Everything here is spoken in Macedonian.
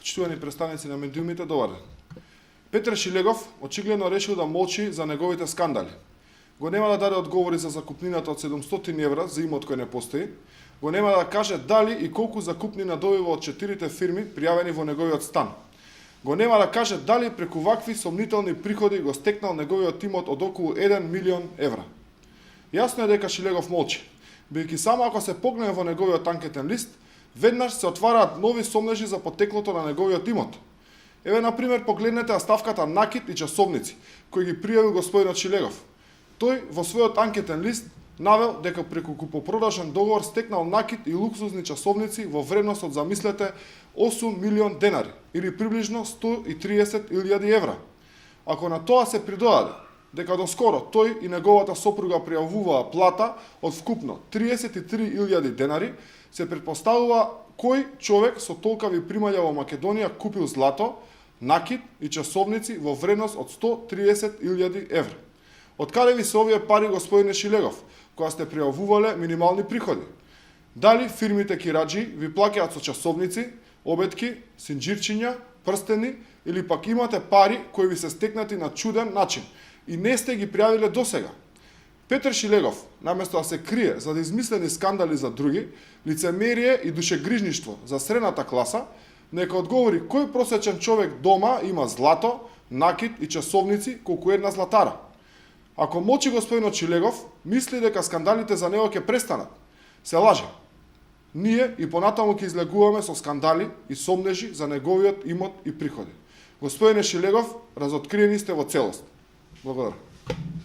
Почитувани представници на медиумите, добар ден. Петар Шилегов очигледно решил да молчи за неговите скандали. Го нема да даде одговори за закупнината од 700 евра за имот кој не постои, го нема да каже дали и колку закупнина добива од 4 фирми пријавени во неговиот стан. Го нема да каже дали преку вакви сомнителни приходи го стекнал неговиот имот од околу 1 милион евра. Јасно е дека Шилегов молчи, бидејќи само ако се погледне во неговиот анкетен лист, веднаш се отвараат нови сомнежи за потеклото на неговиот имот. Еве, например, погледнете ја ставката накит и часовници, кои ги пријавил господинот Шилегов. Тој во својот анкетен лист навел дека преку купопродажен договор стекнал накит и луксузни часовници во вредност од, замислете, 8 милион денари, или приближно 130.000 евра. Ако на тоа се придодаде дека доскоро тој и неговата сопруга пријавуваа плата од вкупно 33.000 денари, се претпоставува кој човек со толкави примања во Македонија купил злато, накит и часовници во вредност од 130.000 евра. Од каде ви се овие пари, господине Шилегов, кога сте пријавувале минимални приходи? Дали фирмите кираџи ви плаќаат со часовници, обетки, синџирчиња, прстени, или пак имате пари кои ви се стекнати на чуден начин и не сте ги пријавиле досега? Петар Шилегов, наместо да се крие за да измислени скандали за други, лицемерие и душегрижништво за средната класа, нека одговори кој просечен човек дома има злато, накит и часовници колку една златара. Ако молчи господинот Шилегов, мисли дека скандалите за него ќе престанат. Се лаже. Ние и понатаму ќе излегуваме со скандали и сомнежи за неговиот имот и приходи. Господине Шилегов, разоткриени сте во целост. Благодарам.